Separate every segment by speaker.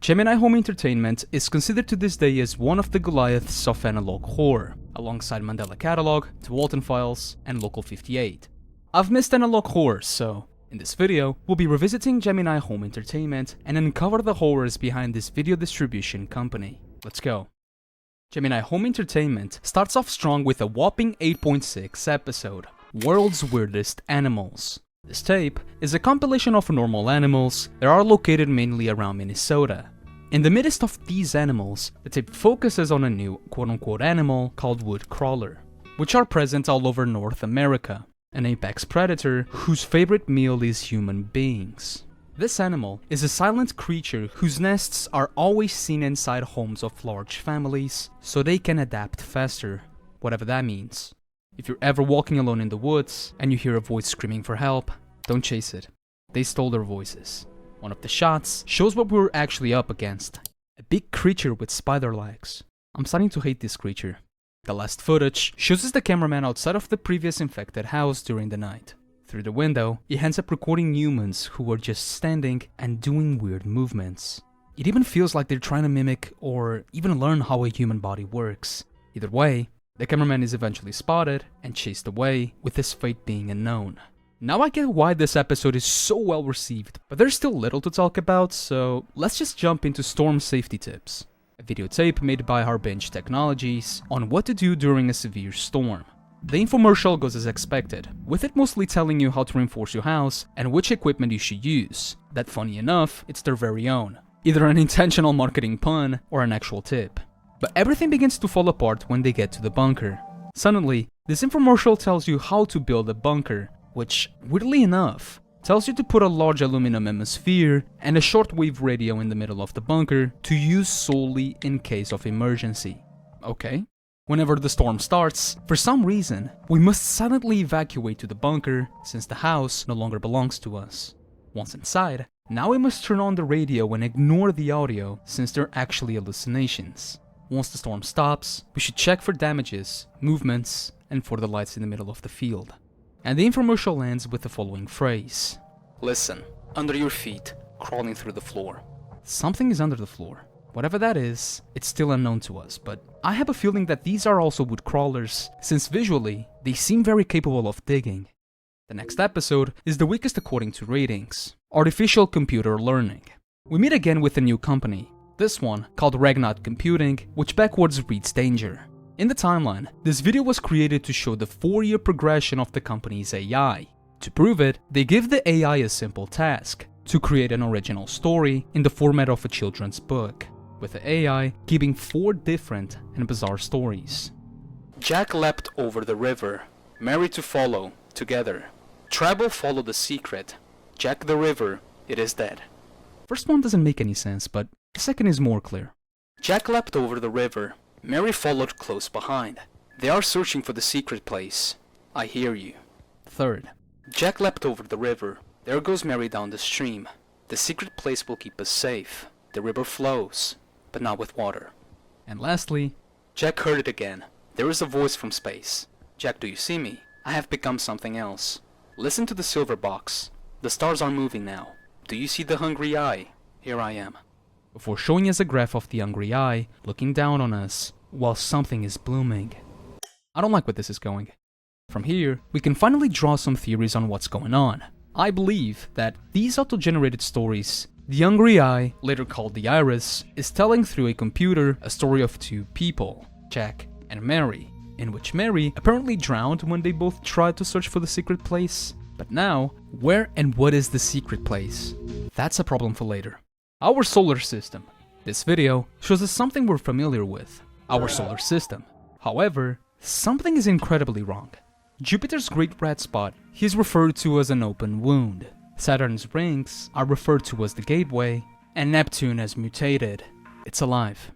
Speaker 1: Gemini Home Entertainment is considered to this day as one of the Goliaths of analog horror, alongside Mandela Catalog, The Walten Files, and Local 58. I've missed analog horror, so in this video, we'll be revisiting Gemini Home Entertainment and uncover the horrors behind this video distribution company. Let's go. Gemini Home Entertainment starts off strong with a whopping 8.6 episode, World's Weirdest Animals. This tape is a compilation of normal animals that are located mainly around Minnesota. In the midst of these animals, the tape focuses on a new quote-unquote animal called woodcrawler, which are present all over North America, an apex predator whose favorite meal is human beings. This animal is a silent creature whose nests are always seen inside homes of large families, so they can adapt faster, whatever that means. If you're ever walking alone in the woods and you hear a voice screaming for help, don't chase it. They stole their voices. One of the shots shows what we were actually up against. A big creature with spider legs. I'm starting to hate this creature. The last footage shows us the cameraman outside of the previous infected house during the night. Through the window, he ends up recording humans who were just standing and doing weird movements. It even feels like they're trying to mimic or even learn how a human body works. Either way, the cameraman is eventually spotted and chased away, with his fate being unknown. Now I get why this episode is so well received, but there's still little to talk about, so let's just jump into storm safety tips. A videotape made by Harbinge Technologies on what to do during a severe storm. The infomercial goes as expected, with it mostly telling you how to reinforce your house and which equipment you should use. That, funny enough, it's their very own. Either an intentional marketing pun or an actual tip. But everything begins to fall apart when they get to the bunker. Suddenly, this infomercial tells you how to build a bunker, which, weirdly enough, tells you to put a large aluminum hemisphere and a shortwave radio in the middle of the bunker to use solely in case of emergency. Okay. Whenever the storm starts, for some reason, we must silently evacuate to the bunker since the house no longer belongs to us. Once inside, now we must turn on the radio and ignore the audio since they're actually hallucinations. Once the storm stops, we should check for damages, movements, and for the lights in the middle of the field. And the infomercial ends with the following phrase. Listen, under your feet, crawling through the floor. Something is under the floor. Whatever that is, it's still unknown to us, but I have a feeling that these are also wood crawlers, since visually, they seem very capable of digging. The next episode is the weakest according to ratings, Artificial Computer Learning. We meet again with a new company, this one called Ragnarok Computing, which backwards reads danger. In the timeline, this video was created to show the 4-year progression of the company's AI. To prove it, they give the AI a simple task, to create an original story in the format of a children's book, with the AI giving 4 different and bizarre stories. Jack leapt over the river, Mary to follow, together. Trouble followed the secret. Jack the river, it is dead. First one doesn't make any sense, but the second is more clear. Jack leapt over the river, Mary followed close behind. They are searching for the secret place. I hear you. Third. Jack leapt over the river. There goes Mary down the stream. The secret place will keep us safe. The river flows, but not with water. And lastly, Jack heard it again. There is a voice from space. Jack, do you see me? I have become something else. Listen to the silver box. The stars are moving now. Do you see the hungry eye? Here I am. Before showing us a graph of the hungry eye looking down on us while something is blooming. I don't like where this is going. From here, we can finally draw some theories on what's going on. I believe that these auto-generated stories, the hungry eye, later called the iris, is telling through a computer a story of 2 people, Jack and Mary, in which Mary apparently drowned when they both tried to search for the secret place. But now, where and what is the secret place? That's a problem for later. Our solar system. This video shows us something we're familiar with, our solar system. However, something is incredibly wrong. Jupiter's great red spot is referred to as an open wound. Saturn's rings are referred to as the gateway, and Neptune as mutated. It's alive.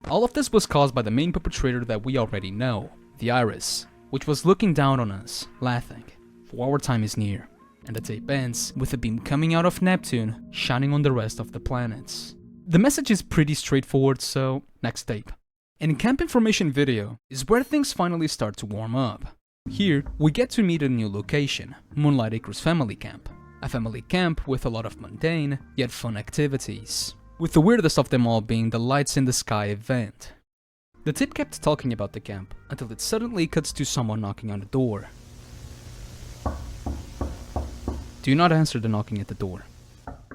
Speaker 1: All of this was caused by the main perpetrator that we already know, the Iris, which was looking down on us, laughing, for our time is near. And the tape ends with a beam coming out of Neptune, shining on the rest of the planets. The message is pretty straightforward, so next tape. In Camp Information video is where things finally start to warm up. Here, we get to meet a new location, Moonlight Acres Family Camp. A family camp with a lot of mundane, yet fun activities. with the weirdest of them all being the lights in the sky event. The tip kept talking about the camp until it suddenly cuts to someone knocking on the door. Do not answer the knocking at the door.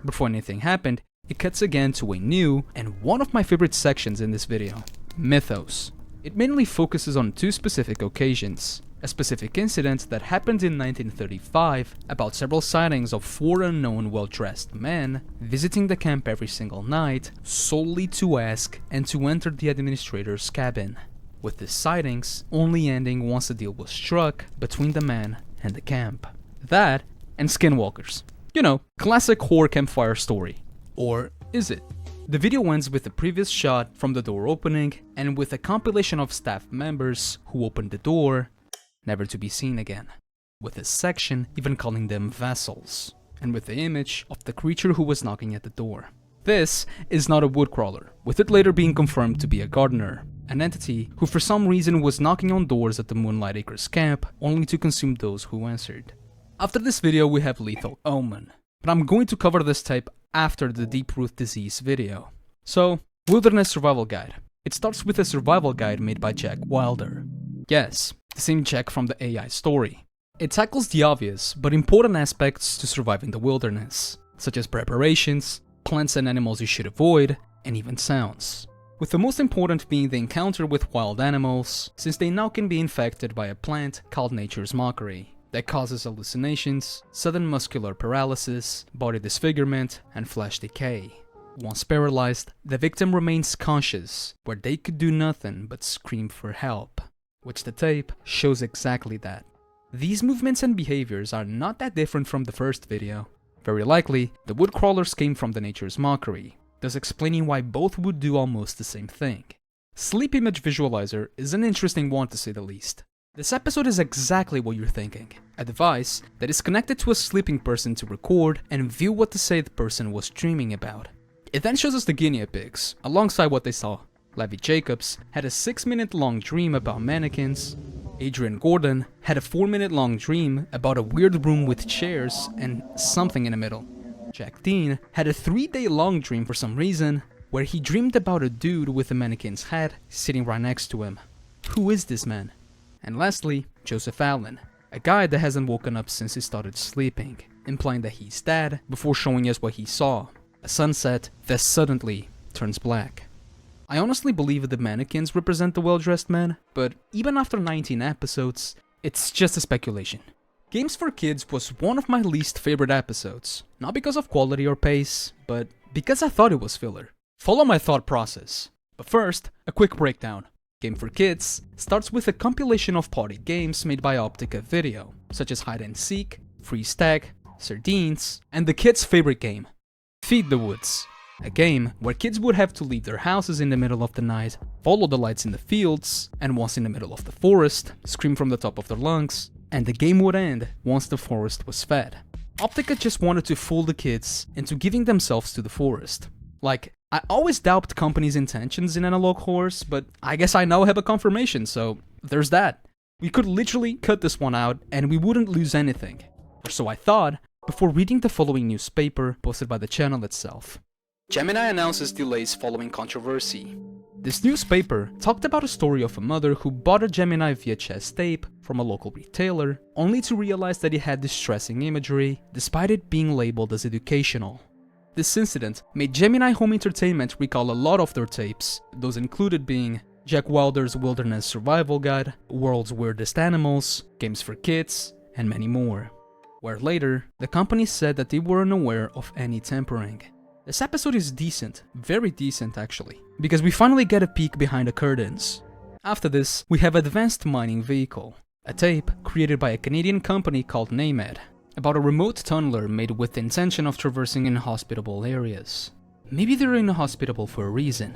Speaker 1: Before anything happened, it cuts again to a new and one of my favorite sections in this video, Mythos. It mainly focuses on two specific occasions. A specific incident that happened in 1935 about several sightings of four unknown well-dressed men visiting the camp every single night solely to ask and to enter the administrator's cabin, with the sightings only ending once a deal was struck between the man and the camp. That and skinwalkers. You know, classic horror campfire story. Or is it? The video ends with the previous shot from the door opening and with a compilation of staff members who opened the door, never to be seen again, with this section even calling them vessels, and with the image of the creature who was knocking at the door. This is not a woodcrawler, with it later being confirmed to be a gardener, an entity who for some reason was knocking on doors at the Moonlight Acres camp only to consume those who answered. After this video we have Lethal Omen, but I'm going to cover this type after the Deep Root Disease video. So, Wilderness Survival Guide. It starts with a survival guide made by Jack Wilder. Yes, the same Jack from the AI story. It tackles the obvious but important aspects to survive in the wilderness, such as preparations, plants and animals you should avoid, and even sounds. With the most important being the encounter with wild animals, since they now can be infected by a plant called Nature's Mockery, that causes hallucinations, sudden muscular paralysis, body disfigurement, and flesh decay. Once paralyzed, the victim remains conscious, where they could do nothing but scream for help, which the tape shows exactly that. These movements and behaviors are not that different from the first video. Very likely, the woodcrawlers came from the Nature's Mockery, thus explaining why both would do almost the same thing. Sleep Image Visualizer is an interesting one to say the least. This episode is exactly what you're thinking, a device that is connected to a sleeping person to record and view what the said person was dreaming about. It then shows us the guinea pigs, alongside what they saw. Levi Jacobs had a 6-minute long dream about mannequins. Adrian Gordon had a 4-minute long dream about a weird room with chairs and something in the middle. Jack Dean had a 3-day long dream for some reason, where he dreamed about a dude with a mannequin's head sitting right next to him. Who is this man? And lastly, Joseph Allen, a guy that hasn't woken up since he started sleeping, implying that he's dead before showing us what he saw, a sunset that suddenly turns black. I honestly believe the mannequins represent the well-dressed men, but even after 19 episodes, it's just a speculation. Games for Kids was one of my least favorite episodes, not because of quality or pace, but because I thought it was filler. Follow my thought process. But first, a quick breakdown. Game for Kids starts with a compilation of party games made by Optica Video, such as Hide and Seek, Freeze Tag, Sardines, and the kids' favorite game, Feed the Woods, a game where kids would have to leave their houses in the middle of the night, follow the lights in the fields, and once in the middle of the forest, scream from the top of their lungs, and the game would end once the forest was fed. Optica just wanted to fool the kids into giving themselves to the forest. Like, I always doubt companies' intentions in analog horrors, but I guess I now have a confirmation, so there's that. We could literally cut this one out and we wouldn't lose anything. Or so I thought, before reading the following newspaper posted by the channel itself. Gemini announces delays following controversy. This newspaper talked about a story of a mother who bought a Gemini VHS tape from a local retailer, only to realize that it had distressing imagery, despite it being labeled as educational. This incident made Gemini Home Entertainment recall a lot of their tapes, those included being Jack Wilder's Wilderness Survival Guide, World's Weirdest Animals, Games for Kids, and many more. Where later, the company said that they were unaware of any tampering. This episode is decent, very decent actually, because we finally get a peek behind the curtains. After this, we have Advanced Mining Vehicle, a tape created by a Canadian company called Named, about a remote tunneler made with the intention of traversing inhospitable areas. Maybe they're inhospitable for a reason.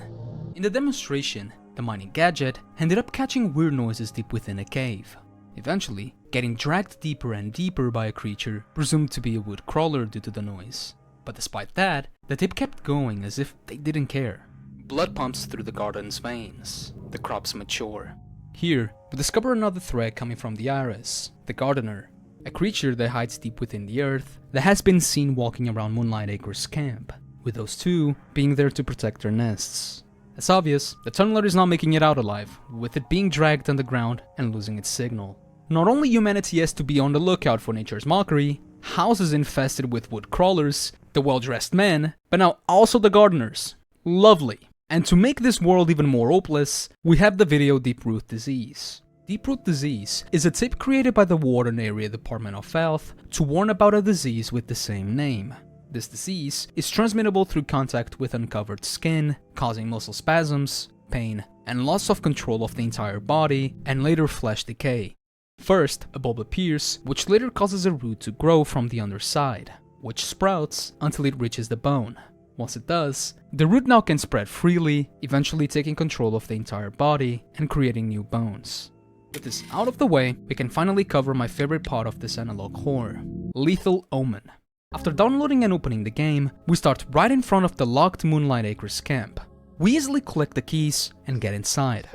Speaker 1: In the demonstration, the mining gadget ended up catching weird noises deep within a cave, eventually getting dragged deeper and deeper by a creature presumed to be a wood crawler due to the noise. But despite that, the tape kept going as if they didn't care. Blood pumps through the garden's veins. The crops mature. Here, we discover another threat coming from the Iris, the gardener, a creature that hides deep within the earth that has been seen walking around Moonlight Acres camp, with those two being there to protect their nests. It's obvious, the tunneler is not making it out alive, with it being dragged underground and losing its signal. Not only humanity has to be on the lookout for nature's mockery, houses infested with wood crawlers, the well-dressed men, but now also the gardeners. Lovely. And to make this world even more hopeless, we have the video Deep Root Disease. Deep Root Disease is a tip created by the Walten Area Department of Health to warn about a disease with the same name. This disease is transmittable through contact with uncovered skin, causing muscle spasms, pain, and loss of control of the entire body, and later flesh decay. First, a bulb appears, which later causes a root to grow from the underside, which sprouts until it reaches the bone. Once it does, the root now can spread freely, eventually taking control of the entire body and creating new bones. With this out of the way, we can finally cover my favorite part of this analog horror, Lethal Omen. After downloading and opening the game, we start right in front of the locked Moonlight Acres camp. We easily collect the keys and get inside.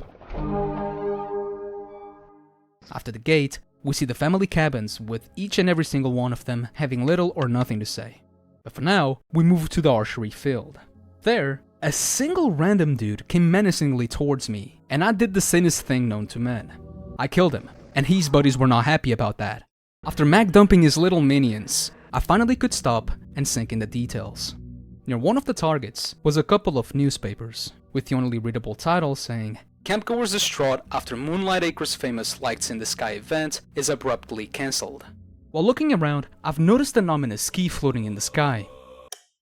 Speaker 1: After the gate, we see the family cabins, with each and every single one of them having little or nothing to say. But for now, we move to the archery field. There, a single random dude came menacingly towards me, and I did the sanest thing known to men. I killed him, and his buddies were not happy about that. After mag dumping his little minions, I finally could stop and sink in the details. Near one of the targets was a couple of newspapers, with the only readable title saying, "Campgoers distraught after Moonlight Acres' famous Lights in the Sky event is abruptly cancelled." While looking around, I've noticed an ominous key floating in the sky.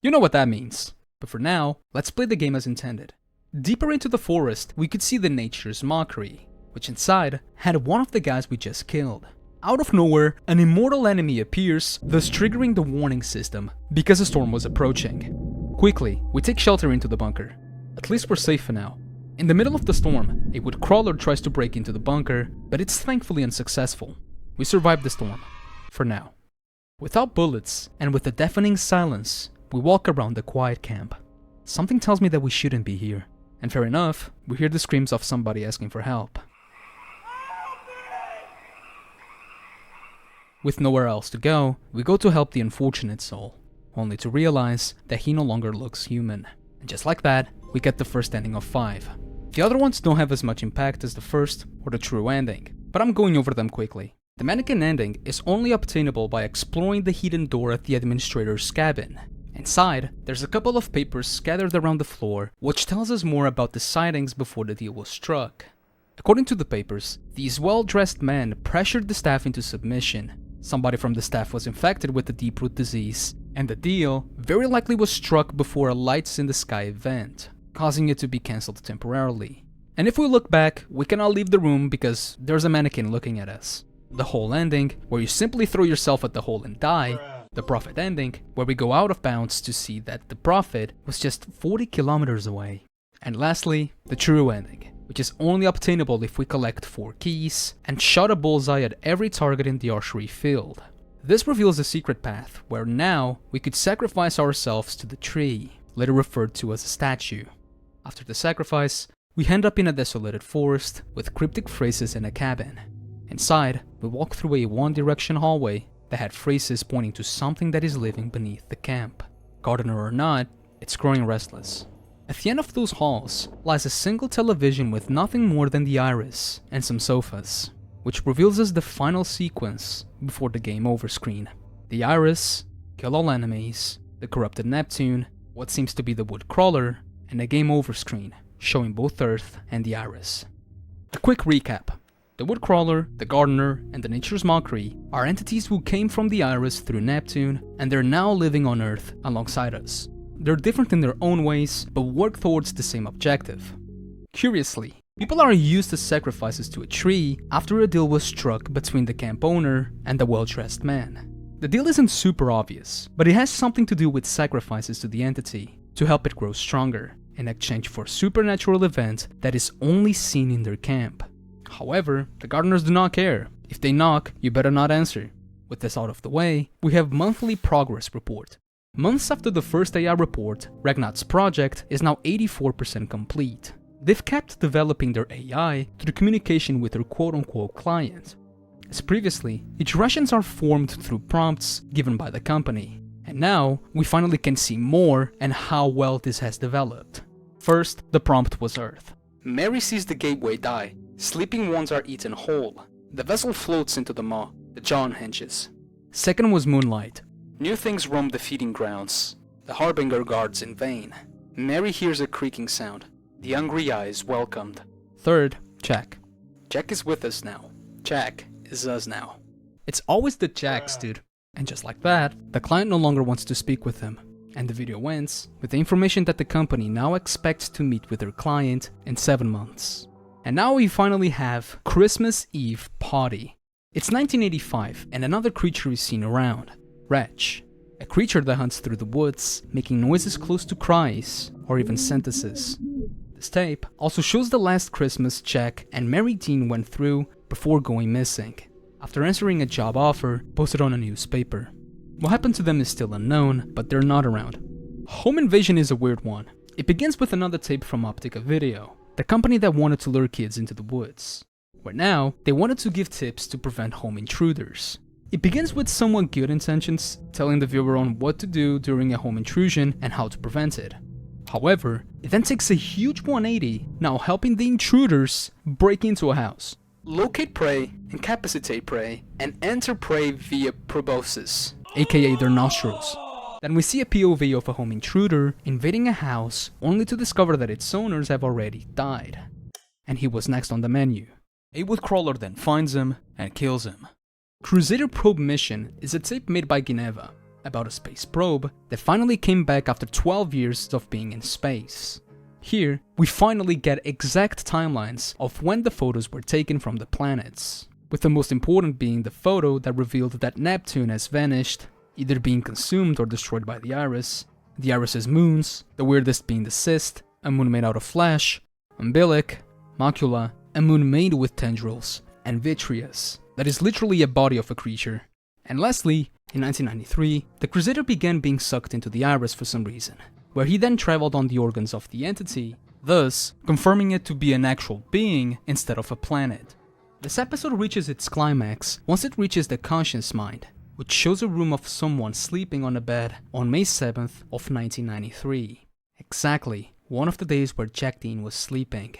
Speaker 1: You know what that means. But for now, let's play the game as intended. Deeper into the forest, we could see the nature's mockery, which inside had one of the guys we just killed. Out of nowhere, an immortal enemy appears, thus triggering the warning system, because a storm was approaching. Quickly, we take shelter into the bunker. At least we're safe for now. In the middle of the storm, a wood crawler tries to break into the bunker, but it's thankfully unsuccessful. We survived the storm. For now. Without bullets, and with a deafening silence, we walk around the quiet camp. Something tells me that we shouldn't be here. And fair enough, we hear the screams of somebody asking for help. With nowhere else to go, we go to help the unfortunate soul, only to realize that he no longer looks human. And just like that, we get the first ending of 5. The other ones don't have as much impact as the first or the true ending, but I'm going over them quickly. The mannequin ending is only obtainable by exploring the hidden door at the administrator's cabin. Inside, there's a couple of papers scattered around the floor, which tells us more about the sightings before the deal was struck. According to the papers, these well-dressed men pressured the staff into submission. Somebody from the staff was infected with the Deep Root Disease, and the deal very likely was struck before a Lights in the Sky event, causing it to be cancelled temporarily. And if we look back, we cannot leave the room because there's a mannequin looking at us. The hole ending, where you simply throw yourself at the hole and die. The Prophet ending, where we go out of bounds to see that the Prophet was just 40 kilometers away. And lastly, the true ending, which is only obtainable if we collect 4 keys and shot a bullseye at every target in the archery field. This reveals a secret path, where now we could sacrifice ourselves to the tree, later referred to as a statue. After the sacrifice, we end up in a desolated forest with cryptic phrases in a cabin. Inside, we walk through a one-direction hallway that had phrases pointing to something that is living beneath the camp. Gardener or not, it's growing restless. At the end of those halls lies a single television with nothing more than the iris and some sofas, which reveals us the final sequence before the game over screen. The iris, kill all enemies, the corrupted Neptune, what seems to be the wood crawler, and a game over screen, showing both Earth and the iris. A quick recap. The wood crawler, the gardener, and the nature's mockery are entities who came from the iris through Neptune, and they're now living on Earth alongside us. They're different in their own ways, but work towards the same objective. Curiously, people are used as sacrifices to a tree after a deal was struck between the camp owner and the well-dressed man. The deal isn't super obvious, but it has something to do with sacrifices to the entity to help it grow stronger, in exchange for a supernatural event that is only seen in their camp. However, the gardeners do not care. If they knock, you better not answer. With this out of the way, we have monthly progress report. Months after the first AI report, Ragnar's project is now 84% complete. They've kept developing their AI through communication with their quote-unquote client. As previously, iterations are formed through prompts given by the company, And now, we finally can see more and how well this has developed. First, the prompt was Earth. Mary sees the gateway die. Sleeping ones are eaten whole. The vessel floats into the maw. The jaw unhinges. Second was Moonlight. New things roam the feeding grounds. The Harbinger guards in vain. Mary hears a creaking sound. The hungry eye is welcomed. Third, Jack. Jack is with us now. Jack is us now. It's always the Jacks, dude. And just like that, the client no longer wants to speak with him. And the video ends with the information that the company now expects to meet with their client in 7 months. And now we finally have Christmas Eve Party. It's 1985 and another creature is seen around. Wretch. A creature that hunts through the woods, making noises close to cries or even sentences. This tape also shows the last Christmas Jack and Mary Dean went through before going missing, after answering a job offer posted on a newspaper. What happened to them is still unknown, but they're not around. Home invasion is a weird one. It begins with another tape from Optica Video, the company that wanted to lure kids into the woods, where now they wanted to give tips to prevent home intruders. It begins with somewhat good intentions, telling the viewer on what to do during a home intrusion and how to prevent it. However, it then takes a huge 180, now helping the intruders break into a house, locate prey, incapacitate prey, and enter prey via proboscis, aka their nostrils. Then we see a POV of a home intruder invading a house only to discover that its owners have already died. And he was next on the menu. A Woodcrawler then finds him and kills him. Crusader Probe Mission is a tape made by Geneva about a space probe that finally came back after 12 years of being in space. Here, we finally get exact timelines of when the photos were taken from the planets, with the most important being the photo that revealed that Neptune has vanished, either being consumed or destroyed by the Iris's moons, the weirdest being the cyst, a moon made out of flesh, umbilic, macula, a moon made with tendrils, and vitreous, that is literally a body of a creature. And lastly, in 1993, the Crusader began being sucked into the Iris for some reason, where he then traveled on the organs of the entity, thus confirming it to be an actual being instead of a planet. This episode reaches its climax once it reaches the conscious mind, which shows a room of someone sleeping on a bed on May 7th of 1993. Exactly one of the days where Jack Dean was sleeping.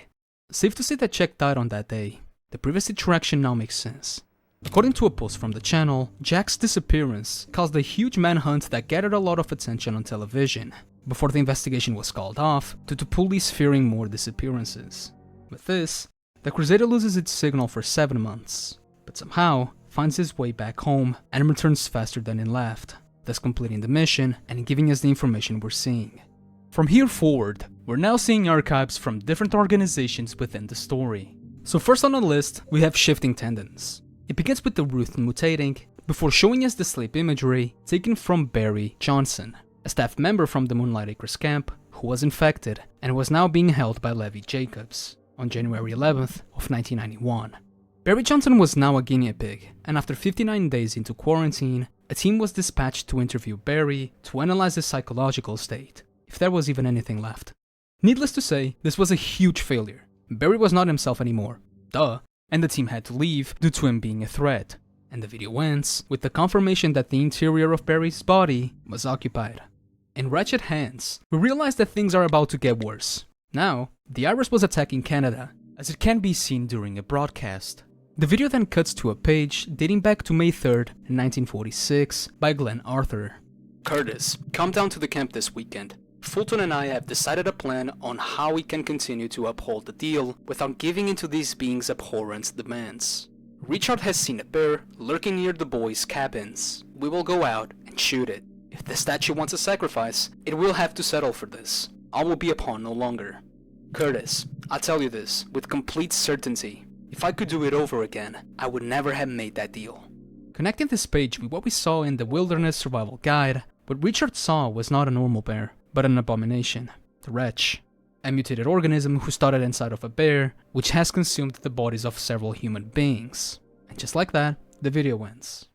Speaker 1: Safe to say that Jack died on that day. The previous interaction now makes sense. According to a post from the channel, Jack's disappearance caused a huge manhunt that gathered a lot of attention on television, before the investigation was called off due to police fearing more disappearances. With this, the Crusader loses its signal for 7 months, but somehow finds his way back home and returns faster than it left, thus completing the mission and giving us the information we're seeing. From here forward, we're now seeing archives from different organizations within the story. So first on the list, we have Shifting Tendons. It begins with the Ruth mutating, before showing us the sleep imagery taken from Barry Johnson, a staff member from the Moonlight Acres camp who was infected and was now being held by Levi Jacobs on January 11th of 1991. Barry Johnson was now a guinea pig, and after 59 days into quarantine, a team was dispatched to interview Barry to analyze his psychological state, if there was even anything left. Needless to say, this was a huge failure. Barry was not himself anymore, duh, and the team had to leave due to him being a threat. And the video ends with the confirmation that the interior of Barry's body was occupied. In Wretched Hands, we realize that things are about to get worse. Now, the Iris was attacking Canada, as it can be seen during a broadcast. The video then cuts to a page dating back to May 3rd, 1946 by Glenn Arthur. Curtis, come down to the camp this weekend. Fulton and I have decided a plan on how we can continue to uphold the deal without giving in to these beings' abhorrent demands. Richard has seen a bear lurking near the boys' cabins. We will go out and shoot it. If the statue wants a sacrifice, it will have to settle for this. I will be a pawn no longer. Curtis, I tell you this with complete certainty. If I could do it over again, I would never have made that deal. Connecting this page with what we saw in the Wilderness Survival Guide, what Richard saw was not a normal bear, but an abomination, the Wretch, a mutated organism who started inside of a bear, which has consumed the bodies of several human beings. And just like that, the video ends.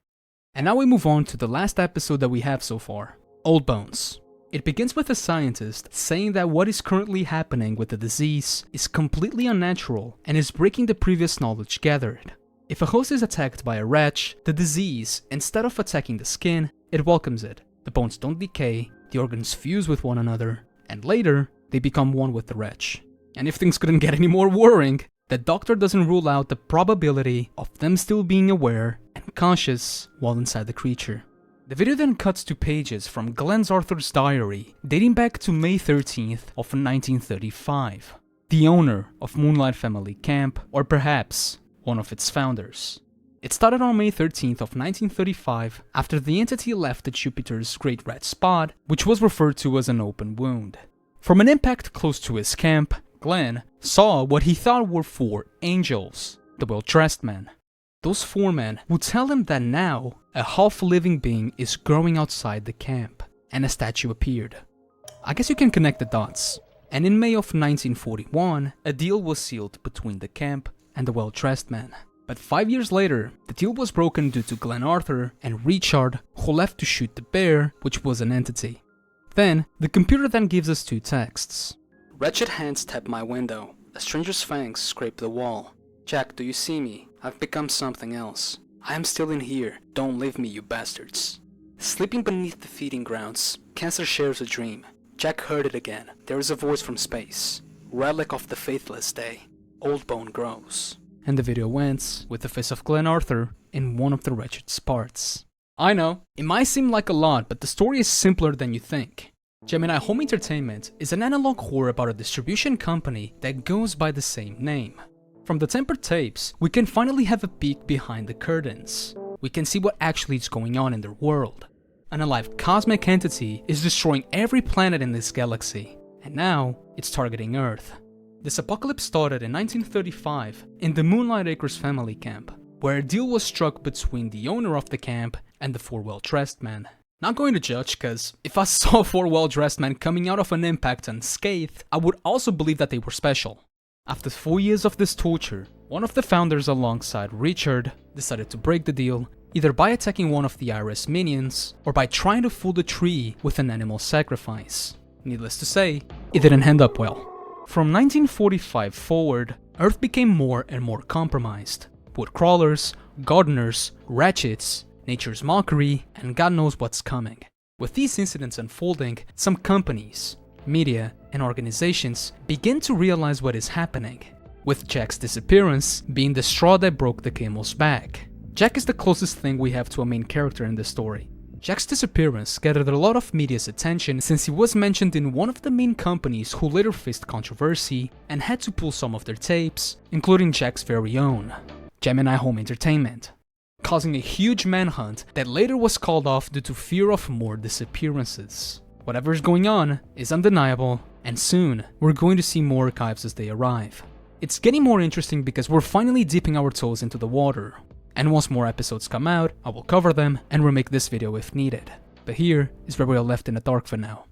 Speaker 1: And now we move on to the last episode that we have so far, Old Bones. It begins with a scientist saying that what is currently happening with the disease is completely unnatural and is breaking the previous knowledge gathered. If a host is attacked by a wretch, the disease, instead of attacking the skin, it welcomes it, The bones don't decay, the organs fuse with one another, and later, they become one with the wretch. And if things couldn't get any more worrying, the doctor doesn't rule out the probability of them still being aware and conscious while inside the creature. The video then cuts to pages from Glenn Arthur's diary, dating back to May 13th of 1935. The owner of Moonlight Family Camp, or perhaps one of its founders. It started on May 13th of 1935 after the entity left the Jupiter's Great Red Spot, which was referred to as an open wound. From an impact close to his camp, Glenn saw what he thought were 4 angels, the well-dressed men. Those 4 men would tell him that now a half-living being is growing outside the camp, and a statue appeared. I guess you can connect the dots. And in May of 1941, a deal was sealed between the camp and the well-dressed men. But 5 years later, the deal was broken due to Glenn Arthur and Richard, who left to shoot the bear, which was an entity. Then, the computer then gives us 2 texts. Wretched hands tap my window. A stranger's fangs scrape the wall. Jack, do you see me? I've become something else. I am still in here. Don't leave me, you bastards. Sleeping beneath the feeding grounds, Cancer shares a dream. Jack heard it again. There is a voice from space. Relic of the faithless day. Old bone grows. And the video ends with the face of Glenn Arthur in one of the wretched's parts. I know, it might seem like a lot, but the story is simpler than you think. Gemini Home Entertainment is an analog horror about a distribution company that goes by the same name. From the tempered tapes, we can finally have a peek behind the curtains. We can see what actually is going on in their world. An alive cosmic entity is destroying every planet in this galaxy, and now it's targeting Earth. This apocalypse started in 1935 in the Moonlight Acres family camp, where a deal was struck between the owner of the camp and the 4 well-dressed men. Not going to judge, cause if I saw 4 well-dressed men coming out of an impact unscathed, I would also believe that they were special. After 4 years of this torture, one of the founders alongside Richard decided to break the deal, either by attacking one of the IRS minions, or by trying to fool the tree with an animal sacrifice. Needless to say, it didn't end up well. From 1945 forward, Earth became more and more compromised. Wood crawlers, gardeners, ratchets, nature's mockery, and God knows what's coming. With these incidents unfolding, some companies, media, and organizations begin to realize what is happening, with Jack's disappearance being the straw that broke the camel's back. Jack is the closest thing we have to a main character in this story. Jack's disappearance gathered a lot of media's attention since he was mentioned in one of the main companies who later faced controversy and had to pull some of their tapes, including Jack's very own, Gemini Home Entertainment, causing a huge manhunt that later was called off due to fear of more disappearances. Whatever's going on is undeniable, and soon we're going to see more archives as they arrive. It's getting more interesting because we're finally dipping our toes into the water. And once more episodes come out, I will cover them and remake this video if needed. But here is where we are left in the dark for now.